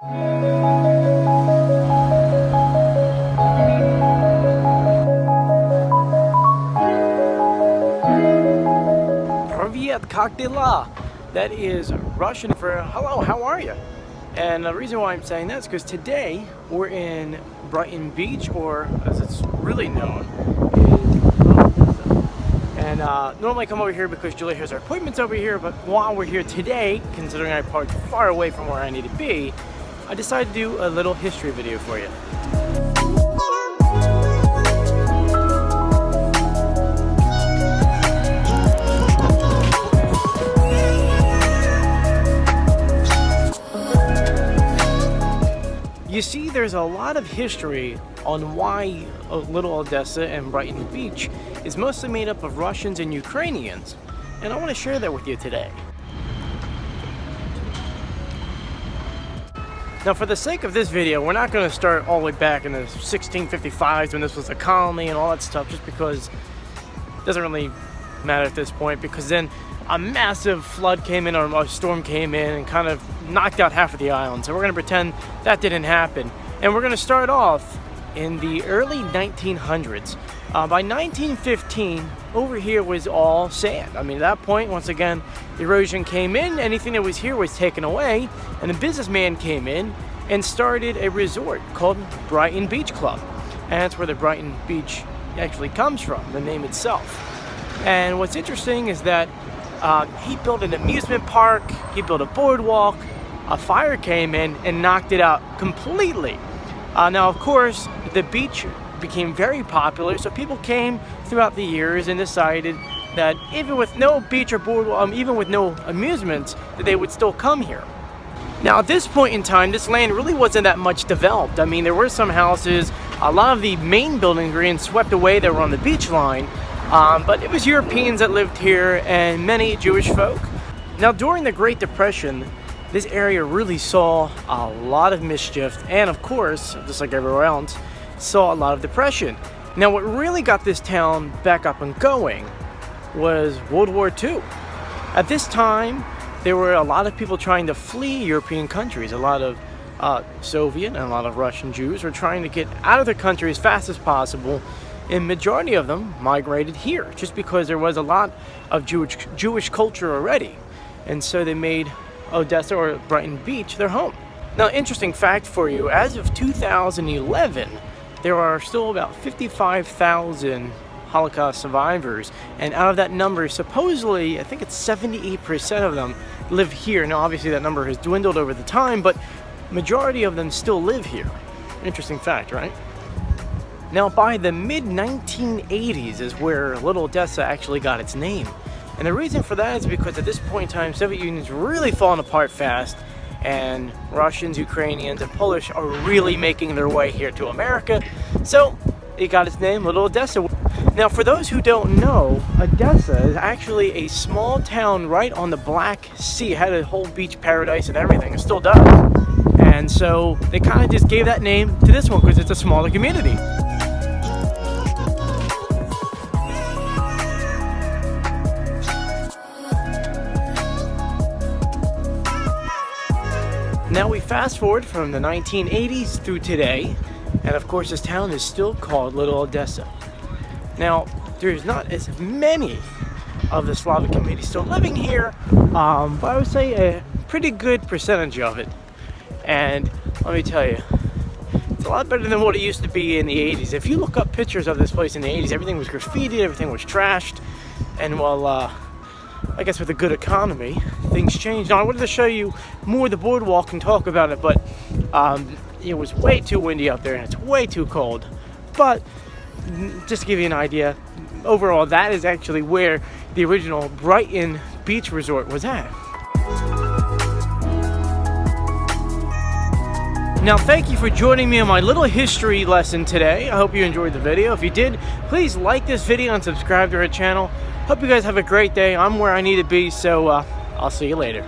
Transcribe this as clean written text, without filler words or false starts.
Привет, как дела? That is Russian for hello, how are you? And the reason why I'm saying that is because today we're in Brighton Beach, or as it's really known, is Little Odessa. And normally I come over here because Julia has her appointments over here, but while we're here today, considering I parked far away from where I need to be, I decided to do a little history video for you. You see, there's a lot of history on why Little Odessa and Brighton Beach is mostly made up of Russians and Ukrainians, and I want to share that with you today. Now, for the sake of this video, we're not going to start all the way back in the 1655s when this was a colony and all that stuff, just because it doesn't really matter at this point, because then a massive flood came in, or a storm came in and kind of knocked out half of the island. So we're going to pretend that didn't happen. And we're going to start off in the early 1900s. By 1915, over here was all sand. I mean, at that point, once again, erosion came in, anything that was here was taken away, and a businessman came in and started a resort called Brighton Beach Club. And that's where the Brighton Beach actually comes from, the name itself. And what's interesting is that he built an amusement park, he built a boardwalk, a fire came in and knocked it out completely. Now, of course, the beach became very popular, so people came throughout the years and decided that even with no beach or boardwalk, even with no amusements, that they would still come here. Now, at this point in time, this land really wasn't that much developed. I mean, there were some houses, a lot of the main buildings were getting swept away that were on the beach line. But it was Europeans that lived here and many Jewish folk. Now, during the Great Depression, this area really saw a lot of mischief and, of course, just like everywhere else, saw a lot of depression. Now, what really got this town back up and going was World War II. At this time, there were a lot of people trying to flee European countries. A lot of Soviet and a lot of Russian Jews were trying to get out of their country as fast as possible. And majority of them migrated here just because there was a lot of Jewish culture already. And so they made Odessa, or Brighton Beach, their home. Now, interesting fact for you, as of 2011, there are still about 55,000 Holocaust survivors. And out of that number, supposedly, I think it's 78% of them live here. Now, obviously that number has dwindled over the time, but majority of them still live here. Interesting fact, right? Now, by the mid-1980s is where Little Odessa actually got its name. And the reason for that is because at this point in time, Soviet Union's really fallen apart fast, and Russians, Ukrainians, and Polish are really making their way here to America. So it got its name, Little Odessa. Now, for those who don't know, Odessa is actually a small town right on the Black Sea. It had a whole beach paradise and everything. It still does. And so they kind of just gave that name to this one because it's a smaller community. Now we fast forward from the 1980s through today, and of course this town is still called Little Odessa. Now, there's not as many of the Slavic community still living here, but I would say a pretty good percentage of it. And let me tell you, it's a lot better than what it used to be in the 80s. If you look up pictures of this place in the 80s, everything was graffitied, everything was trashed, and well, I guess with a good economy, things changed. Now, I wanted to show you more of the boardwalk and talk about it, but it was way too windy out there and it's way too cold. But just to give you an idea, overall, that is actually where the original Brighton Beach Resort was at. Now, thank you for joining me on my little history lesson today. I hope you enjoyed the video. If you did, please like this video and subscribe to our channel. Hope you guys have a great day. I'm where I need to be, so I'll see you later.